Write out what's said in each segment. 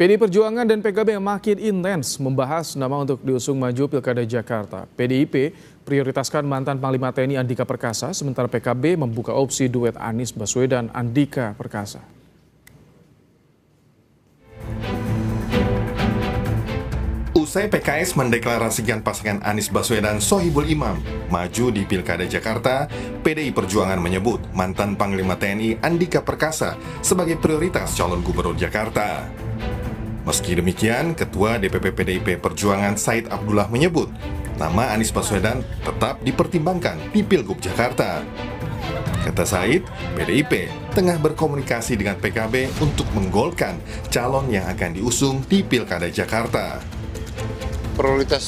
PDI Perjuangan dan PKB makin intens membahas nama untuk diusung maju Pilkada Jakarta. PDIP prioritaskan mantan Panglima TNI Andika Perkasa, sementara PKB membuka opsi duet Anies Baswedan Andika Perkasa. Usai PKS mendeklarasikan pasangan Anies Baswedan Sohibul Imam maju di Pilkada Jakarta, PDI Perjuangan menyebut mantan Panglima TNI Andika Perkasa sebagai prioritas calon gubernur Jakarta. Meski demikian, Ketua DPP PDIP Perjuangan Said Abdullah menyebut nama Anies Baswedan tetap dipertimbangkan di Pilgub Jakarta. Kata Said, PDIP tengah berkomunikasi dengan PKB untuk menggolkan calon yang akan diusung di Pilkada Jakarta. Prioritas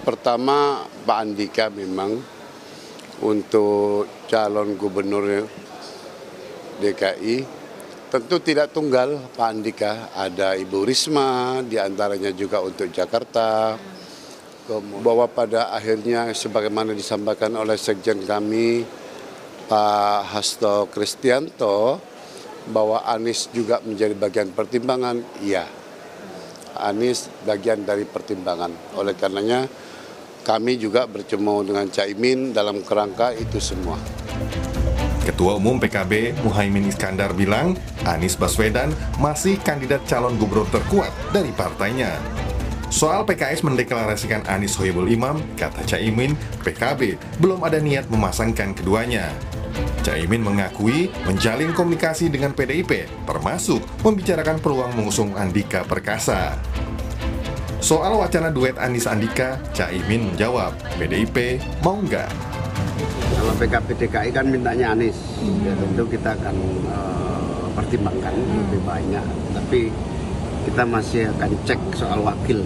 pertama Pak Andika memang untuk calon gubernur DKI. Tentu tidak tunggal Pak Andika, ada Ibu Risma, diantaranya juga untuk Jakarta. Bahwa pada akhirnya sebagaimana disampaikan oleh Sekjen kami, Pak Hasto Kristianto, bahwa Anies juga menjadi bagian pertimbangan, iya. Anies bagian dari pertimbangan. Oleh karenanya kami juga bertemu dengan Caimin dalam kerangka itu semua. Ketua Umum PKB Muhaimin Iskandar bilang Anies Baswedan masih kandidat calon gubernur terkuat dari partainya. Soal PKS mendeklarasikan Anies Sohibul Imam, kata Caimin, PKB belum ada niat memasangkan keduanya. Caimin mengakui menjalin komunikasi dengan PDIP, termasuk membicarakan peluang mengusung Andika Perkasa. Soal wacana duet Anies Andika, Caimin menjawab, PDIP mau nggak? Kalau PKB DKI kan mintanya Anies, ya tentu kita akan pertimbangkan lebih banyak. Tapi kita masih akan cek soal wakil.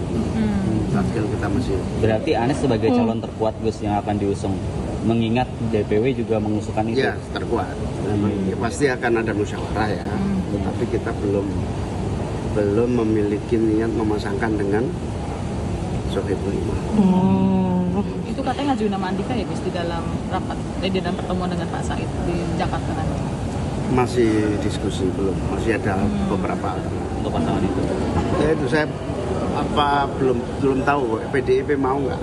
Wakil kita masih. Berarti Anies sebagai calon terkuat Gus yang akan diusung. Mengingat DPW juga mengusulkan itu. Iya, terkuat. Ya, pasti akan ada musyawarah ya. Tapi kita belum memiliki niat memasangkan dengan Sohibul Imam. Itu katanya ngajuin nama Andika ya Gus di dalam rapat, di dalam pertemuan dengan Pak Said di Jakarta nanti. Masih diskusi belum, masih ada beberapa Untuk pasangan itu. Ya itu saya belum tahu PDIP mau nggak.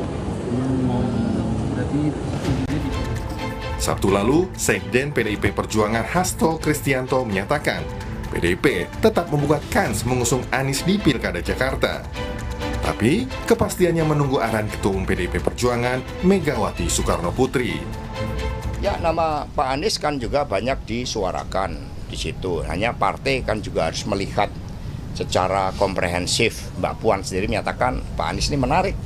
Sabtu lalu, Sekjen PDIP Perjuangan Hasto Kristianto menyatakan PDIP tetap membuka kans mengusung Anies di Pilkada Jakarta. Tapi, kepastiannya menunggu arahan Ketua Umum PDIP Perjuangan, Megawati Soekarno Putri. Ya, nama Pak Anies kan juga banyak disuarakan di situ. Hanya partai kan juga harus melihat secara komprehensif. Mbak Puan sendiri menyatakan Pak Anies ini menarik.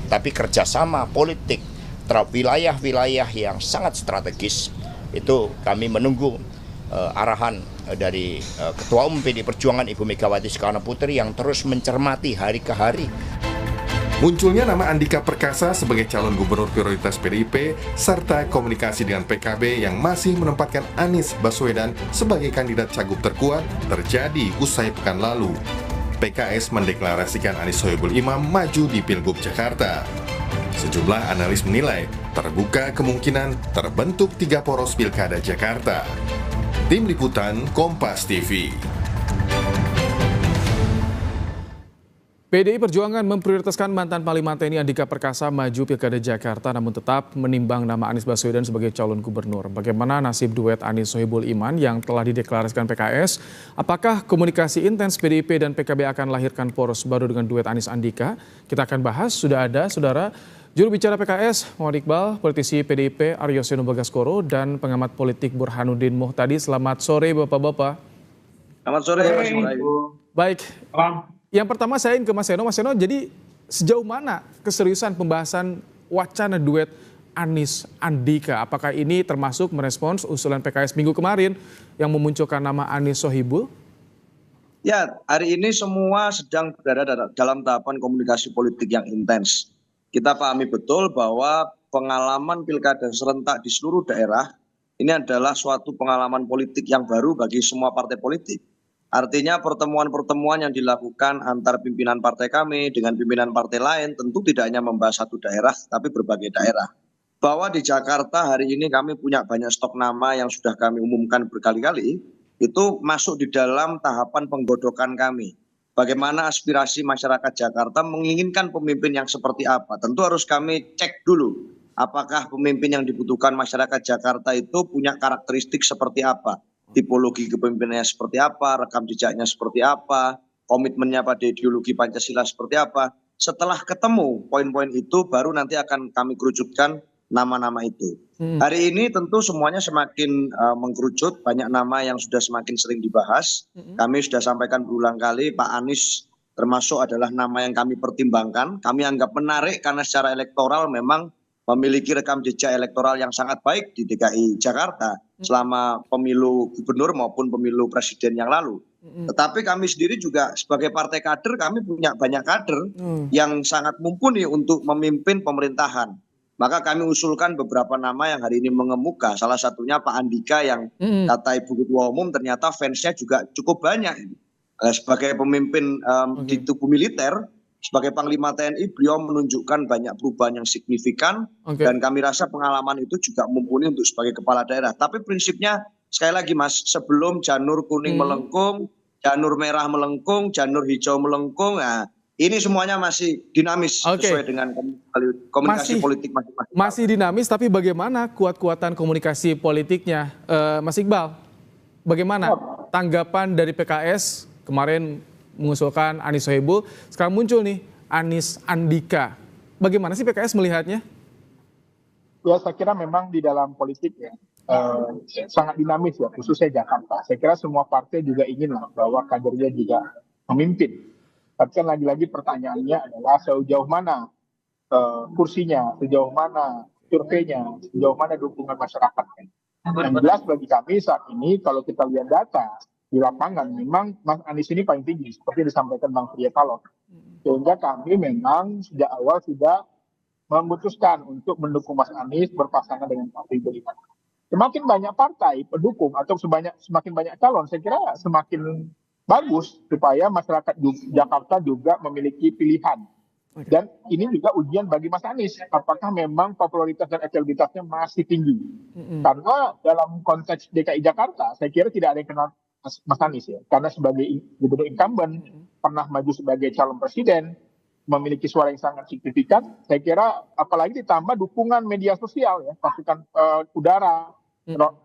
Tapi kerjasama politik terhadap wilayah-wilayah yang sangat strategis, itu kami menunggu arahan dari Ketua Umum PDI Perjuangan Ibu Megawati Soekarno Putri yang terus mencermati hari ke hari. Munculnya nama Andika Perkasa sebagai calon gubernur prioritas PDIP serta komunikasi dengan PKB yang masih menempatkan Anies Baswedan sebagai kandidat cagup terkuat terjadi usai pekan lalu. PKS mendeklarasikan Anies Sohibul Imam maju di Pilgub Jakarta. Sejumlah analis menilai terbuka kemungkinan terbentuk 3 poros Pilkada Jakarta. Tim Liputan Kompas TV. PDI Perjuangan memprioritaskan mantan Panglima TNI Andika Perkasa maju Pilkada Jakarta namun tetap menimbang nama Anies Baswedan sebagai calon gubernur. Bagaimana nasib duet Anies Sohibul Imam yang telah dideklarasikan PKS? Apakah komunikasi intens PDIP dan PKB akan lahirkan poros baru dengan duet Anies Andika? Kita akan bahas, sudah ada saudara juru bicara PKS Muhammad Iqbal, politisi PDIP Aryo Seno Bagaskoro, dan pengamat politik Burhanuddin Muhtadi. Selamat sore Bapak-Bapak. Selamat sore Mas Ibu. Baik. Yang pertama saya ingin ke Mas Seno. Mas Seno, jadi sejauh mana keseriusan pembahasan wacana duet Anies Andika? Apakah ini termasuk merespons usulan PKS minggu kemarin yang memunculkan nama Anies Sohibul? Ya, hari ini semua sedang berada dalam tahapan komunikasi politik yang intens. Kita pahami betul bahwa pengalaman pilkada serentak di seluruh daerah ini adalah suatu pengalaman politik yang baru bagi semua partai politik. Artinya pertemuan-pertemuan yang dilakukan antar pimpinan partai kami dengan pimpinan partai lain tentu tidak hanya membahas satu daerah, tapi berbagai daerah. Bahwa di Jakarta hari ini kami punya banyak stok nama yang sudah kami umumkan berkali-kali, itu masuk di dalam tahapan penggodokan kami. bagaimana aspirasi masyarakat Jakarta menginginkan pemimpin yang seperti apa. Tentu harus kami cek dulu apakah pemimpin yang dibutuhkan masyarakat Jakarta itu punya karakteristik seperti apa, tipologi kepemimpinannya seperti apa, rekam jejaknya seperti apa, komitmennya pada ideologi Pancasila seperti apa. Setelah ketemu poin-poin itu baru nanti akan kami kerucutkan nama-nama itu. Hari ini tentu semuanya semakin mengkerucut, banyak nama yang sudah semakin sering dibahas. Kami sudah sampaikan berulang kali, Pak Anies termasuk adalah nama yang kami pertimbangkan. Kami anggap menarik karena secara elektoral memang memiliki rekam jejak elektoral yang sangat baik di DKI Jakarta selama pemilu gubernur maupun pemilu presiden yang lalu. Tetapi kami sendiri juga sebagai partai kader, kami punya banyak kader yang sangat mumpuni untuk memimpin pemerintahan. Maka kami usulkan beberapa nama yang hari ini mengemuka. Salah satunya Pak Andika yang kata Ibu Ketua Umum ternyata fansnya juga cukup banyak. Sebagai pemimpin di tubuh militer, sebagai Panglima TNI, beliau menunjukkan banyak perubahan yang signifikan. Dan kami rasa pengalaman itu juga mumpuni untuk sebagai kepala daerah. Tapi prinsipnya sekali lagi Mas, sebelum janur kuning melengkung, janur merah melengkung, janur hijau melengkung, nah ini semuanya masih dinamis sesuai dengan komunikasi politik masing-masing. Masih dinamis, tapi bagaimana kuat-kuatan komunikasi politiknya, Mas Iqbal? Bagaimana tanggapan dari PKS kemarin mengusulkan Anies Sohibul, sekarang muncul nih Anies Andika. Bagaimana sih PKS melihatnya? Ya, saya kira memang di dalam politik ya sangat dinamis ya, khususnya Jakarta. Saya kira semua partai juga ingin bahwa kadernya juga memimpin. Tapi kan lagi-lagi pertanyaannya adalah sejauh mana kursinya, sejauh mana surveinya, sejauh mana dukungan masyarakatnya. Yang jelas bagi kami saat ini kalau kita lihat data di lapangan memang Mas Anies ini paling tinggi seperti disampaikan Bang Surya Paloh. Sehingga kami memang sejak awal sudah memutuskan untuk mendukung Mas Anies berpasangan dengan Pak Sohibul Iman. Semakin banyak partai pendukung atau semakin banyak calon, saya kira semakin bagus supaya masyarakat Jakarta juga memiliki pilihan. Dan ini juga ujian bagi Mas Anies, apakah memang popularitas dan elektabilitasnya masih tinggi. Karena dalam konteks DKI Jakarta, saya kira tidak ada yang kenal Mas Anies ya. Karena sebagai gubernur incumbent, pernah maju sebagai calon presiden, memiliki suara yang sangat signifikan. Saya kira apalagi ditambah dukungan media sosial ya, pasukan udara,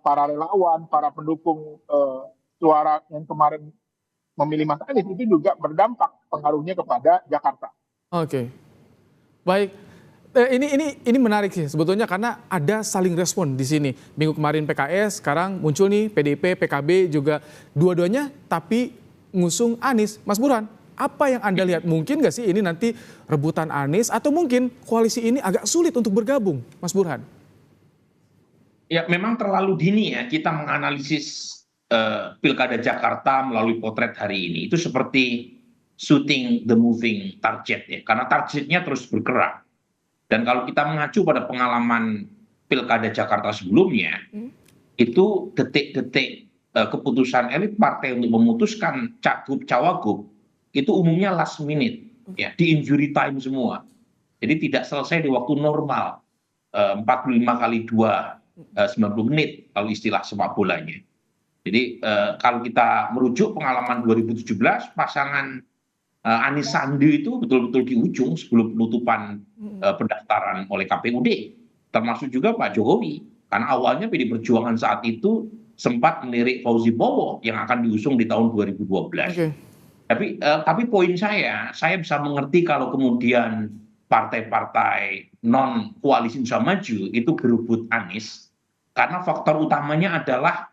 para relawan, para pendukung suara yang kemarin memilih Mas Anies itu juga berdampak pengaruhnya kepada Jakarta. Oke, baik. Ini menarik sih sebetulnya karena ada saling respon di sini. Minggu kemarin PKS, sekarang muncul nih PDIP, PKB juga dua-duanya tapi ngusung Anies. Mas Burhan, apa yang Anda lihat? Mungkin nggak sih ini nanti rebutan Anies atau mungkin koalisi ini agak sulit untuk bergabung, Mas Burhan? Ya memang terlalu dini ya kita menganalisis Pilkada Jakarta melalui potret hari ini. Itu seperti shooting the moving target ya, karena targetnya terus bergerak. Dan kalau kita mengacu pada pengalaman Pilkada Jakarta sebelumnya, itu detik-detik keputusan elit partai untuk memutuskan cagup cawagup itu umumnya last minute ya, di injury time semua. Jadi tidak selesai di waktu normal 45 kali 2 90 menit kalau istilah sepak bolanya. Jadi kalau kita merujuk pengalaman 2017 pasangan Anies Sandi itu betul-betul di ujung sebelum penutupan pendaftaran oleh KPUD, termasuk juga Pak Jokowi, karena awalnya PD Perjuangan saat itu sempat melirik Fauzi Bowo yang akan diusung di tahun 2012. Tapi poin saya bisa mengerti kalau kemudian partai-partai non koalisi Indonesia Maju itu berebut Anies, karena faktor utamanya adalah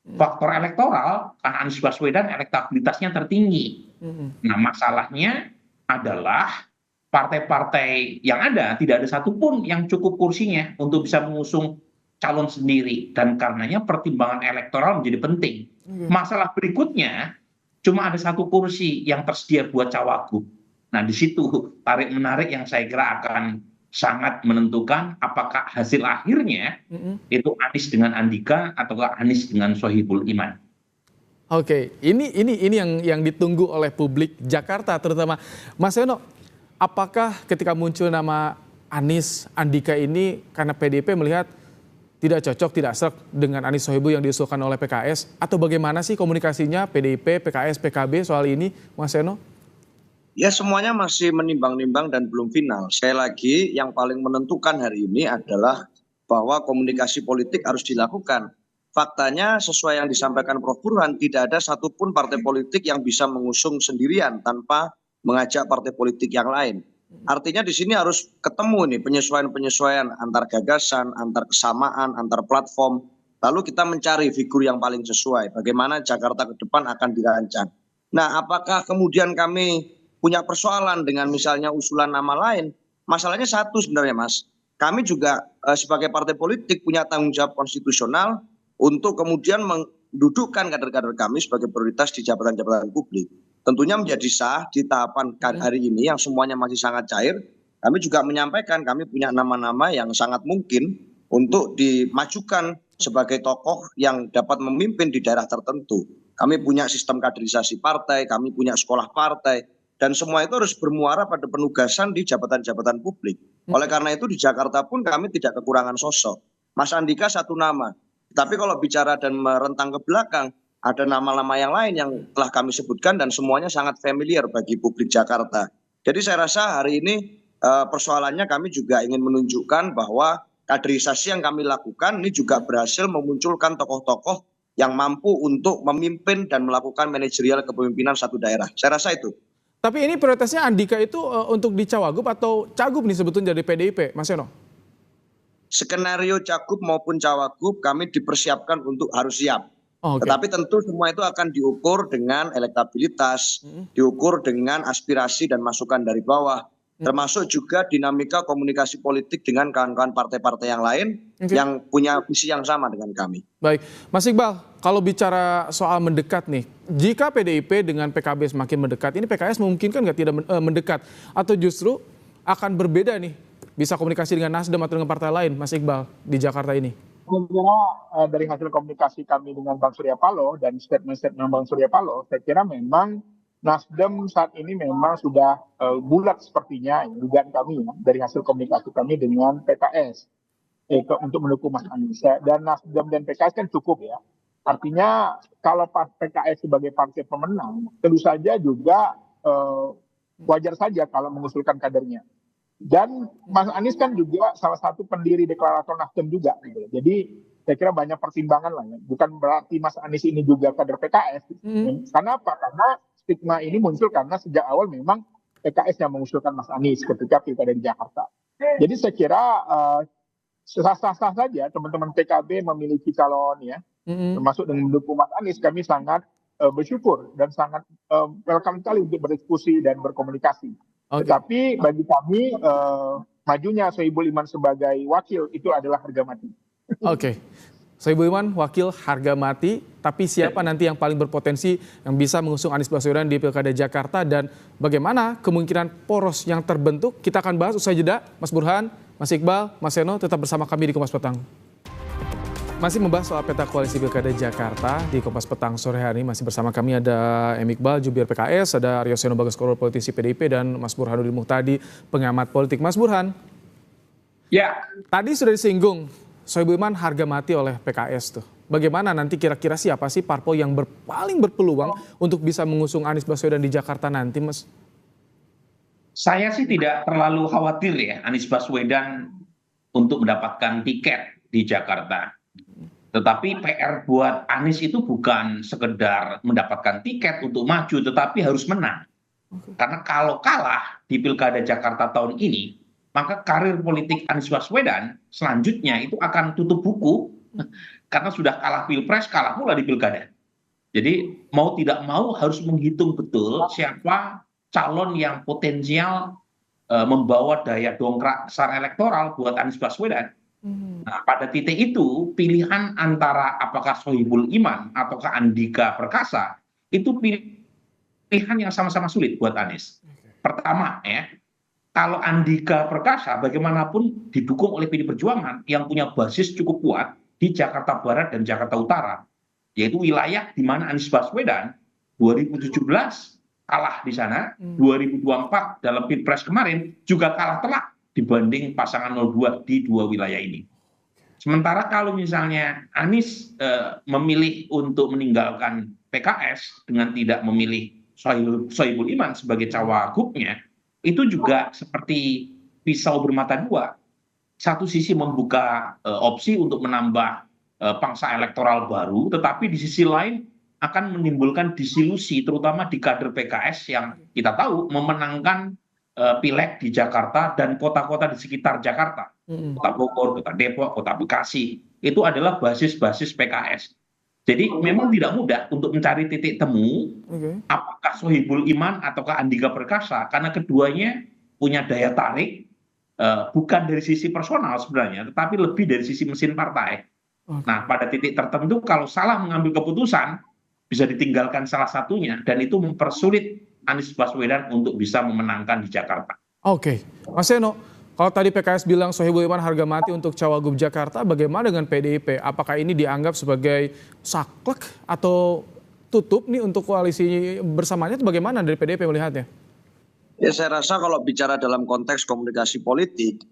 faktor elektoral, karena Anies Baswedan elektabilitasnya tertinggi. Nah masalahnya adalah partai-partai yang ada tidak ada satupun yang cukup kursinya untuk bisa mengusung calon sendiri, dan karenanya pertimbangan elektoral menjadi penting. Masalah berikutnya cuma ada satu kursi yang tersedia buat cawagup. Nah di situ tarik menarik yang saya kira akan sangat menentukan apakah hasil akhirnya itu Anies dengan Andika atau Anies dengan Sohibul Iman. Oke, ini yang ditunggu oleh publik Jakarta terutama. Mas Yono, apakah ketika muncul nama Anies Andika ini karena PDIP melihat tidak cocok, tidak serk dengan Anies Sohibul yang diusulkan oleh PKS, atau bagaimana sih komunikasinya PDIP, PKS, PKB soal ini, Mas Yono? Ya semuanya masih menimbang-nimbang dan belum final. Sekali lagi yang paling menentukan hari ini adalah bahwa komunikasi politik harus dilakukan. Faktanya sesuai yang disampaikan Prof. Burhan, tidak ada satupun partai politik yang bisa mengusung sendirian tanpa mengajak partai politik yang lain. Artinya di sini harus ketemu nih penyesuaian-penyesuaian antar gagasan, antar kesamaan, antar platform. Lalu kita mencari figur yang paling sesuai. Bagaimana Jakarta ke depan akan dirancang. Nah, apakah kemudian kami punya persoalan dengan misalnya usulan nama lain? Masalahnya satu sebenarnya, Mas. Kami juga sebagai partai politik punya tanggung jawab konstitusional untuk kemudian mendudukkan kader-kader kami sebagai prioritas di jabatan-jabatan publik. Tentunya menjadi sah di tahapan hari ini yang semuanya masih sangat cair. Kami juga menyampaikan kami punya nama-nama yang sangat mungkin untuk dimajukan sebagai tokoh yang dapat memimpin di daerah tertentu. Kami punya sistem kaderisasi partai, kami punya sekolah partai, dan semua itu harus bermuara pada penugasan di jabatan-jabatan publik. Oleh karena itu di Jakarta pun kami tidak kekurangan sosok. Mas Andika satu nama. Tapi kalau bicara dan merentang ke belakang, ada nama-nama yang lain yang telah kami sebutkan dan semuanya sangat familiar bagi publik Jakarta. Jadi saya rasa hari ini persoalannya kami juga ingin menunjukkan bahwa kaderisasi yang kami lakukan ini juga berhasil memunculkan tokoh-tokoh yang mampu untuk memimpin dan melakukan manajerial kepemimpinan satu daerah. Saya rasa itu. Tapi ini prioritasnya Andika itu untuk di Cawagup atau Cagup nih sebetulnya dari PDIP, Mas Yono? Skenario Cagup maupun Cawagup kami dipersiapkan untuk harus siap. Tetapi tentu semua itu akan diukur dengan elektabilitas, diukur dengan aspirasi dan masukan dari bawah. Termasuk juga dinamika komunikasi politik dengan kawan-kawan partai-partai yang lain yang punya visi yang sama dengan kami. Baik, Mas Iqbal, kalau bicara soal mendekat nih, jika PDIP dengan PKB semakin mendekat, ini PKS memungkinkan nggak tidak mendekat? Atau justru akan berbeda nih, bisa komunikasi dengan Nasdem atau dengan partai lain, Mas Iqbal, di Jakarta ini? Saya kira dari hasil komunikasi kami dengan Bang Surya Paloh dan statement-statement Bang Surya Paloh, saya kira memang Nasdem saat ini memang sudah bulat sepertinya dugaan kami ya, dari hasil komunikasi kami dengan PKS untuk mendukung Mas Anies. Dan Nasdem dan PKS kan cukup ya. Artinya kalau PKS sebagai partai pemenang, tentu saja juga wajar saja kalau mengusulkan kadernya. Dan Mas Anies kan juga salah satu pendiri deklarator Nasdem juga. Gitu. Jadi saya kira banyak pertimbangan lah ya. Bukan berarti Mas Anies ini juga kader PKS. Karena apa? Karena stigma ini muncul karena sejak awal memang PKS yang mengusulkan Mas Anies ketika pilkada di Jakarta. Jadi saya kira sah-sah saja teman-teman PKB memiliki calon ya, termasuk dengan mendukung Mas Anies. Kami sangat bersyukur dan sangat welcome sekali untuk berdiskusi dan berkomunikasi. Tetapi bagi kami majunya Sohibul Iman sebagai wakil itu adalah harga mati. Sohibul Iman wakil harga mati, tapi siapa nanti yang paling berpotensi yang bisa mengusung Anies Baswedan di Pilkada Jakarta dan bagaimana kemungkinan poros yang terbentuk? Kita akan bahas usai jeda. Mas Burhan, Mas Iqbal, Mas Seno tetap bersama kami di Kompas Petang. Masih membahas soal peta koalisi Pilkada Jakarta di Kompas Petang sore hari ini. Masih bersama kami ada M. Iqbal, jubir PKS, ada Aryo Seno Bagaskorul, politisi PDIP, dan Mas Burhanuddin Muhtadi, pengamat politik. Mas Burhan, ya tadi sudah disinggung Sohibul Iman harga mati oleh PKS tuh. Bagaimana nanti kira-kira siapa sih parpol yang paling berpeluang untuk bisa mengusung Anies Baswedan di Jakarta nanti, Mas? Saya sih tidak terlalu khawatir ya Anies Baswedan untuk mendapatkan tiket di Jakarta. Tetapi PR buat Anies itu bukan sekedar mendapatkan tiket untuk maju, tetapi harus menang. Karena kalau kalah di Pilkada Jakarta tahun ini, maka karir politik Anies Baswedan selanjutnya itu akan tutup buku karena sudah kalah pilpres, kalah pula di pilkada. Jadi mau tidak mau harus menghitung betul siapa calon yang potensial membawa daya dongkrak secara elektoral buat Anies Baswedan. Nah, pada titik itu pilihan antara apakah Sohibul Iman ataukah Andika Perkasa itu pilihan yang sama-sama sulit buat Anies. Pertama ya, kalau Andika Perkasa bagaimanapun didukung oleh PD Perjuangan yang punya basis cukup kuat di Jakarta Barat dan Jakarta Utara, yaitu wilayah di mana Anies Baswedan 2017 kalah di sana, 2024 dalam Pilpres kemarin juga kalah telak dibanding pasangan 02 di dua wilayah ini. Sementara kalau misalnya Anies memilih untuk meninggalkan PKS dengan tidak memilih Sohibul Iman sebagai cawagupnya itu juga seperti pisau bermata dua. Satu sisi membuka opsi untuk menambah pangsa elektoral baru, tetapi di sisi lain akan menimbulkan disilusi, terutama di kader PKS yang kita tahu memenangkan pileg di Jakarta dan kota-kota di sekitar Jakarta, kota Bogor, kota Depok, kota Bekasi, itu adalah basis-basis PKS. Jadi memang tidak mudah untuk mencari titik temu apakah Sohibul Iman ataukah Andika Perkasa, karena keduanya punya daya tarik bukan dari sisi personal sebenarnya, tetapi lebih dari sisi mesin partai. Nah, pada titik tertentu kalau salah mengambil keputusan, bisa ditinggalkan salah satunya, dan itu mempersulit Anies Baswedan untuk bisa memenangkan di Jakarta. Oke, Mas Seno, kalau tadi PKS bilang Sohibul Iman harga mati untuk Cawagup Jakarta, bagaimana dengan PDIP? Apakah ini dianggap sebagai saklek atau tutup nih untuk koalisi bersamanya? Itu bagaimana dari PDIP melihatnya? Ya, saya rasa kalau bicara dalam konteks komunikasi politik,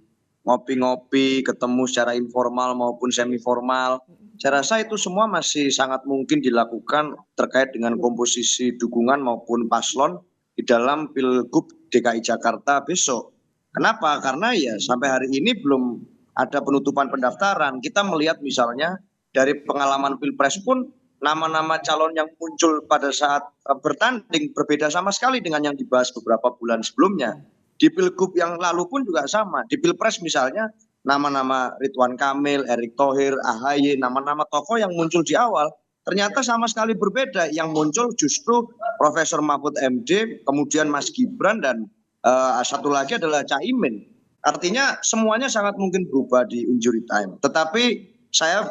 ngopi-ngopi, ketemu secara informal maupun semi formal, saya rasa itu semua masih sangat mungkin dilakukan terkait dengan komposisi dukungan maupun paslon di dalam Pilgub DKI Jakarta besok. Kenapa? Karena ya sampai hari ini belum ada penutupan pendaftaran. Kita melihat misalnya dari pengalaman Pilpres pun nama-nama calon yang muncul pada saat bertanding berbeda sama sekali dengan yang dibahas beberapa bulan sebelumnya. Di Pilgub yang lalu pun juga sama. Di Pilpres misalnya nama-nama Ridwan Kamil, Erick Thohir, AHY, nama-nama tokoh yang muncul di awal ternyata sama sekali berbeda. Yang muncul justru Profesor Mahfud MD, kemudian Mas Gibran, dan satu lagi adalah Caimin. Artinya semuanya sangat mungkin berubah di injury time. Tetapi saya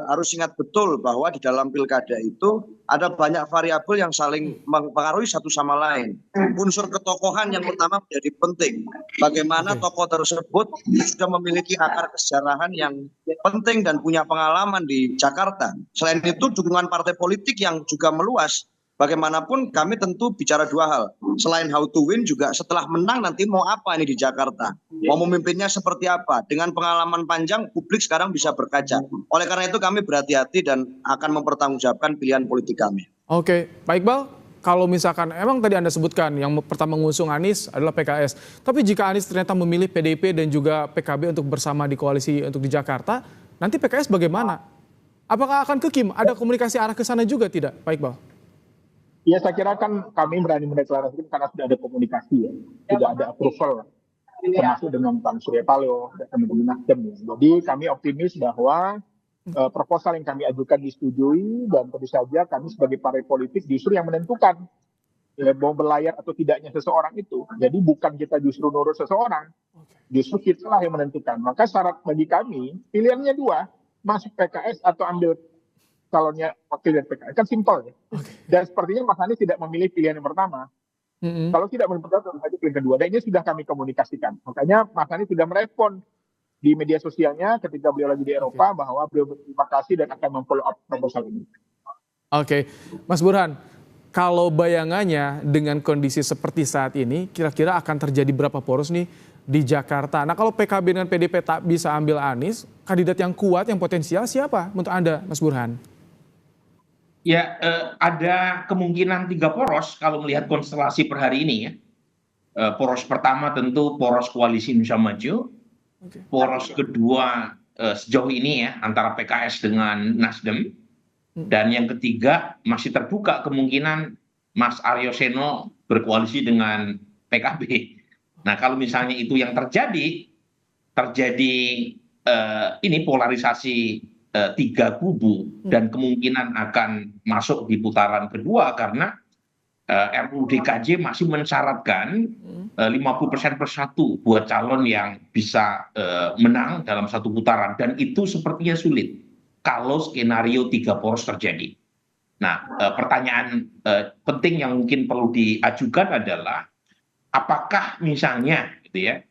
harus ingat betul bahwa di dalam pilkada itu ada banyak variabel yang saling mempengaruhi satu sama lain. Unsur ketokohan yang pertama menjadi penting. Bagaimana tokoh tersebut sudah memiliki akar kesejarahan yang penting dan punya pengalaman di Jakarta. Selain itu dukungan partai politik yang juga meluas. Bagaimanapun kami tentu bicara dua hal. Selain how to win juga setelah menang nanti mau apa ini di Jakarta. Mau memimpinnya seperti apa. Dengan pengalaman panjang publik sekarang bisa berkaca. Oleh karena itu kami berhati-hati dan akan mempertanggungjawabkan pilihan politik kami. Oke, Pak Iqbal, kalau misalkan emang tadi Anda sebutkan yang pertama mengusung Anies adalah PKS. Tapi jika Anies ternyata memilih PDIP dan juga PKB untuk bersama di koalisi untuk di Jakarta, nanti PKS bagaimana? Apakah akan ke Kim? Ada komunikasi arah ke sana juga tidak, Pak Iqbal? Ya, saya kira kan kami berani mendeklarasikan karena sudah ada komunikasi ya, sudah ada approval, termasuk dengan Pak Surya Paloh dan teman-teman Nasdem. Jadi kami optimis bahwa proposal yang kami ajukan disetujui, dan tentu saja kami sebagai partai politik justru yang menentukan mau berlayar atau tidaknya seseorang itu. Jadi bukan kita justru nurut seseorang, justru kita lah yang menentukan. Maka syarat bagi kami pilihannya dua, masuk PKS atau ambil calonnya wakil dari PKS, kan simpel ya. Dan sepertinya Mas Anies tidak memilih pilihan yang pertama. Kalau tidak memilih pertama, tentu saja pilihan kedua. Dan ini sudah kami komunikasikan. Makanya Mas Anies sudah merespon di media sosialnya ketika beliau lagi di Eropa bahwa beliau berterima kasih dan akan memfollow up proposal ini. Oke, Mas Burhan, kalau bayangannya dengan kondisi seperti saat ini, kira-kira akan terjadi berapa poros nih di Jakarta? Nah, kalau PKB dan PDIP tak bisa ambil Anies, kandidat yang kuat, yang potensial siapa menurut Anda, Mas Burhan? Ya, ada kemungkinan 3 poros kalau melihat konstelasi per hari ini ya. Poros pertama tentu poros koalisi Indonesia Maju. Poros kedua sejauh ini ya antara PKS dengan Nasdem. Dan yang ketiga masih terbuka kemungkinan Mas Aryo Seno berkoalisi dengan PKB. Nah, kalau misalnya itu yang terjadi ini polarisasi 3 kubu dan kemungkinan akan masuk di putaran kedua karena RUU DKJ masih mensyaratkan 50% per satu buat calon yang bisa menang dalam satu putaran, dan itu sepertinya sulit kalau skenario 3 poros terjadi. Nah, pertanyaan penting yang mungkin perlu diajukan adalah apakah misalnya gitu ya,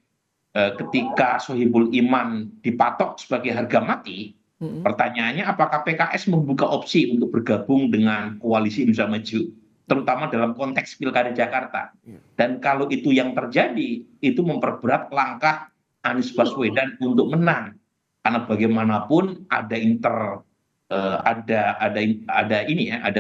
ketika Sohibul Iman dipatok sebagai harga mati, pertanyaannya apakah PKS membuka opsi untuk bergabung dengan koalisi Indonesia Maju, terutama dalam konteks Pilkada Jakarta. Dan kalau itu yang terjadi, itu memperberat langkah Anies Baswedan untuk menang. Karena bagaimanapun ada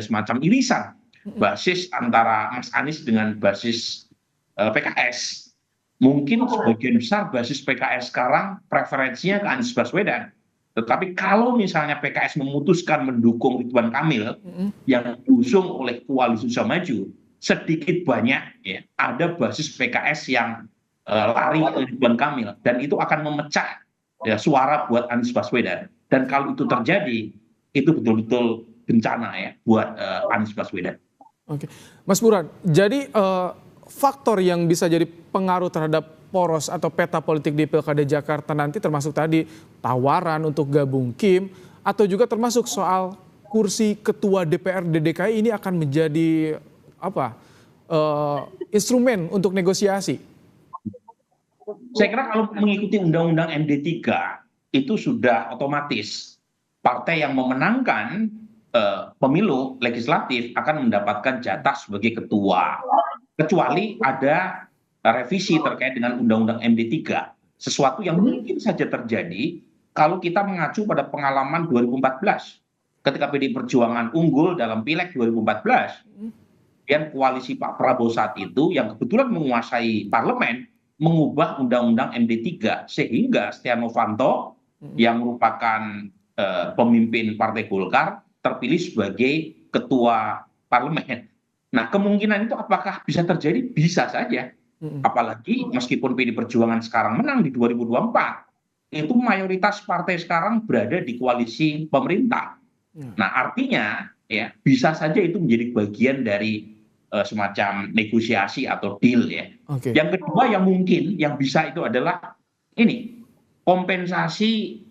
semacam irisan basis antara Mas Anies dengan basis PKS. Mungkin sebagian besar basis PKS sekarang preferensinya ke Anies Baswedan. Tetapi kalau misalnya PKS memutuskan mendukung Ridwan Kamil yang diusung oleh Koalisi Indonesia Maju, sedikit banyak ya ada basis PKS yang lari ke Ridwan Kamil, dan itu akan memecah ya, suara buat Anies Baswedan. Dan kalau itu terjadi, itu betul-betul bencana ya buat Anies Baswedan. Oke, Mas Burhan, jadi faktor yang bisa jadi pengaruh terhadap poros atau peta politik di Pilkada Jakarta nanti termasuk tadi tawaran untuk gabung Kim, atau juga termasuk soal kursi ketua DPRD DKI ini akan menjadi apa instrumen untuk negosiasi? Saya kira kalau mengikuti Undang-Undang MD3 itu sudah otomatis partai yang memenangkan pemilu legislatif akan mendapatkan jatah sebagai ketua, kecuali ada revisi terkait dengan Undang-Undang MD3, sesuatu yang mungkin saja terjadi kalau kita mengacu pada pengalaman 2014 ketika PDI Perjuangan unggul dalam Pileg 2014, dan koalisi Pak Prabowo saat itu yang kebetulan menguasai parlemen mengubah Undang-Undang MD3 sehingga Setia Novanto yang merupakan pemimpin Partai Golkar terpilih sebagai ketua parlemen. Nah, kemungkinan itu apakah bisa terjadi? Bisa saja. Apalagi meskipun PDI Perjuangan sekarang menang di 2024, itu mayoritas partai sekarang berada di koalisi pemerintah. Nah, artinya ya bisa saja itu menjadi bagian dari semacam negosiasi atau deal ya. Yang kedua yang mungkin yang bisa itu adalah ini kompensasi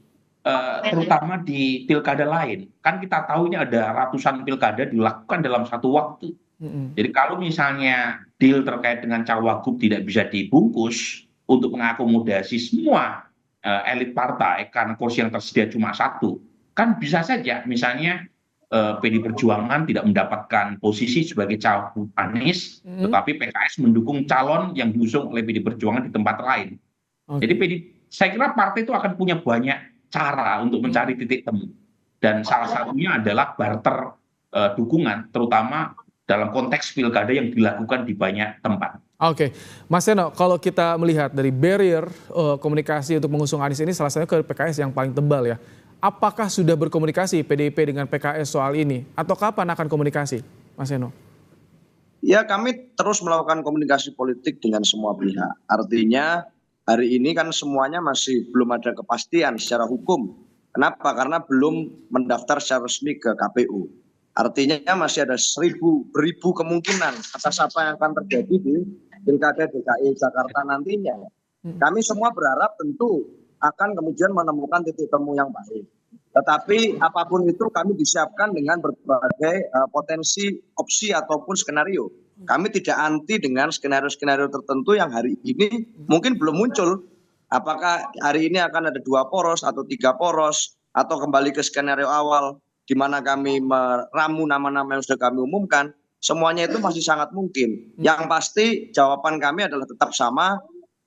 terutama di pilkada lain. Kan kita tahu ini ada ratusan pilkada dilakukan dalam satu waktu. Jadi kalau misalnya deal terkait dengan cawagup tidak bisa dibungkus untuk mengakomodasi semua elit partai karena kursi yang tersedia cuma satu, kan bisa saja misalnya PDI Perjuangan tidak mendapatkan posisi sebagai cawagup Anies, tetapi PKS mendukung calon yang diusung oleh PDI Perjuangan di tempat lain. Jadi saya kira partai itu akan punya banyak cara untuk mencari titik temu, dan salah satunya adalah barter dukungan, terutama dalam konteks pilkada yang dilakukan di banyak tempat. Oke, Mas Seno, kalau kita melihat dari barrier komunikasi untuk mengusung Anies ini salah satunya ke PKS yang paling tebal ya. Apakah sudah berkomunikasi PDIP dengan PKS soal ini? Atau kapan akan komunikasi, Mas Seno? Ya, kami terus melakukan komunikasi politik dengan semua pihak. Artinya hari ini kan semuanya masih belum ada kepastian secara hukum. Kenapa? Karena belum mendaftar secara resmi ke KPU. Artinya masih ada beribu kemungkinan atas apa yang akan terjadi di Pilkada DKI Jakarta nantinya. Kami semua berharap tentu akan kemudian menemukan titik temu yang baik. Tetapi apapun itu kami disiapkan dengan berbagai potensi opsi ataupun skenario. Kami tidak anti dengan skenario-skenario tertentu yang hari ini mungkin belum muncul. Apakah hari ini akan ada 2 poros atau 3 poros atau kembali ke skenario awal di mana kami meramu nama-nama yang sudah kami umumkan, semuanya itu masih sangat mungkin. Yang pasti jawaban kami adalah tetap sama,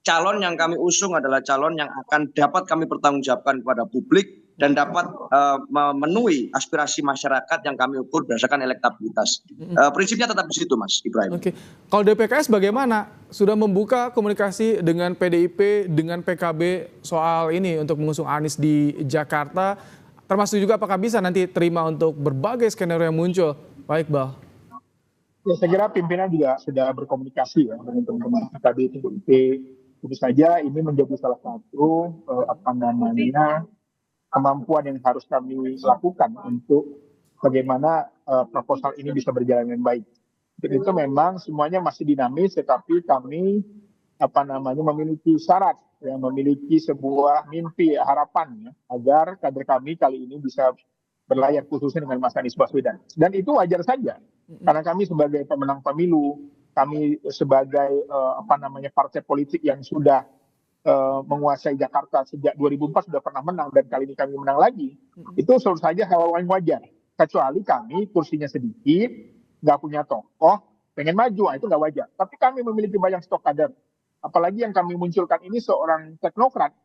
calon yang kami usung adalah calon yang akan dapat kami pertanggungjawabkan kepada publik dan dapat memenuhi aspirasi masyarakat yang kami ukur berdasarkan elektabilitas. Prinsipnya tetap di situ, Mas Ibrahim. Oke. Kalau DPKS bagaimana? Sudah membuka komunikasi dengan PDIP, dengan PKB soal ini untuk mengusung Anies di Jakarta? Termasuk juga apakah bisa nanti terima untuk berbagai skenario yang muncul? Baik, Bal. Ya, saya kira pimpinan juga sudah berkomunikasi ya dengan teman-teman PKB, PDIP. Tentu saja ini menjadi salah satu kemampuan yang harus kami lakukan untuk bagaimana proposal ini bisa berjalan dengan baik. Jadi itu memang semuanya masih dinamis, tetapi kami memiliki syarat, yang memiliki sebuah mimpi, harapan ya, agar kader kami kali ini bisa berlayar khususnya dengan Mas Anies Baswedan. Dan itu wajar saja, karena kami sebagai pemenang pemilu, kami sebagai partai politik yang sudah menguasai Jakarta sejak 2004 sudah pernah menang dan kali ini kami menang lagi, itu selalu saja hal yang wajar. Kecuali kami kursinya sedikit, nggak punya tokoh, pengen maju, itu nggak wajar. Tapi kami memiliki banyak stok kader. Apalagi yang kami munculkan ini seorang teknokrat.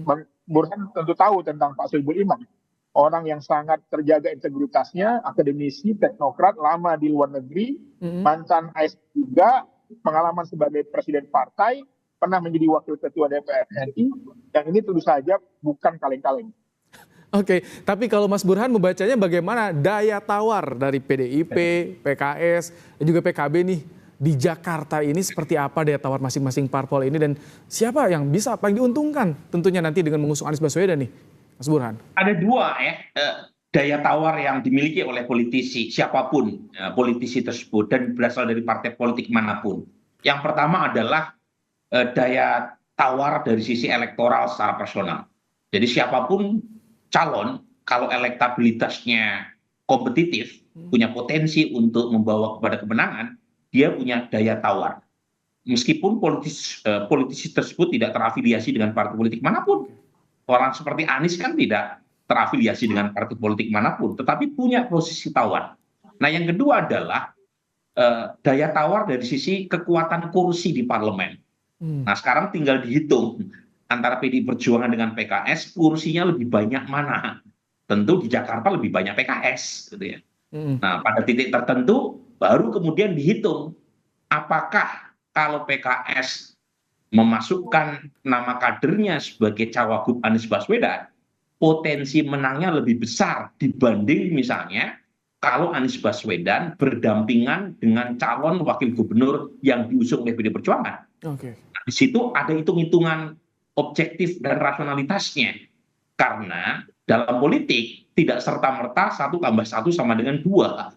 Bang Burhan tentu tahu tentang Pak Sohibul Iman. orang yang sangat terjaga integritasnya, akademisi, teknokrat, lama di luar negeri, mantan ASN juga, pengalaman sebagai presiden partai, pernah menjadi wakil ketua DPR RI, yang ini tentu saja bukan kaleng-kaleng. Oke, tapi kalau Mas Burhan membacanya bagaimana daya tawar dari PDIP, PKS, dan juga PKB nih di Jakarta ini seperti apa daya tawar masing-masing parpol ini dan siapa yang bisa paling diuntungkan tentunya nanti dengan mengusung Anies Baswedan nih, Mas Burhan? Ada dua ya daya tawar yang dimiliki oleh politisi siapapun politisi tersebut dan berasal dari partai politik manapun. Yang pertama adalah daya tawar dari sisi elektoral secara personal. Jadi siapapun calon kalau elektabilitasnya kompetitif, punya potensi untuk membawa kepada kemenangan, dia punya daya tawar. Meskipun politisi tersebut tidak terafiliasi dengan partai politik manapun. Orang seperti Anies kan tidak terafiliasi dengan partai politik manapun, tetapi punya posisi tawar. Nah yang kedua adalah daya tawar dari sisi kekuatan kursi di parlemen. Nah sekarang tinggal dihitung antara PDI Perjuangan dengan PKS, kursinya lebih banyak mana? Tentu di Jakarta lebih banyak PKS, gitu ya. Nah, pada titik tertentu baru kemudian dihitung apakah kalau PKS memasukkan nama kadernya sebagai cawagup Anies Baswedan, potensi menangnya lebih besar dibanding misalnya kalau Anies Baswedan berdampingan dengan calon wakil gubernur yang diusung oleh PDI Perjuangan. Nah, di situ ada hitung-hitungan objektif dan rasionalitasnya, karena dalam politik tidak serta-merta 1 tambah 1 sama dengan 2,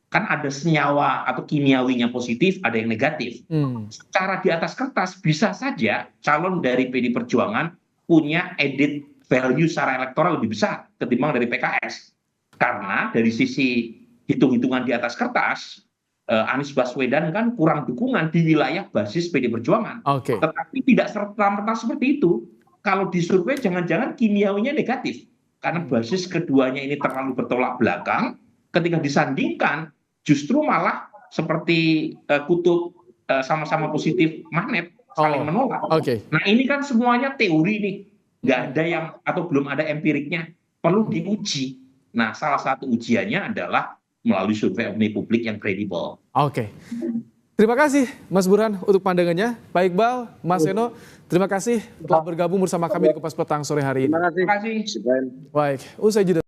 kan ada senyawa atau kimiawinya positif, ada yang negatif. Secara di atas kertas bisa saja calon dari PDI Perjuangan punya added value secara elektoral lebih besar ketimbang dari PKS, karena dari sisi hitung-hitungan di atas kertas Anies Baswedan kan kurang dukungan di wilayah basis PDI Perjuangan. Tetapi tidak serta-merta seperti itu. Kalau disurvei jangan-jangan kimiawinya negatif. Karena basis keduanya ini terlalu bertolak belakang. Ketika disandingkan justru malah seperti kutub sama-sama positif magnet saling menolak. Nah ini kan semuanya teori nih. Nggak ada yang atau belum ada empiriknya. Perlu diuji. Nah salah satu ujiannya adalah melalui survei opini publik yang kredibel. Terima kasih Mas Burhan untuk pandangannya. Pak Iqbal, Mas Seno, terima kasih telah bergabung bersama kami di Kupas Petang sore hari ini. Terima kasih. Baik, usai jeda.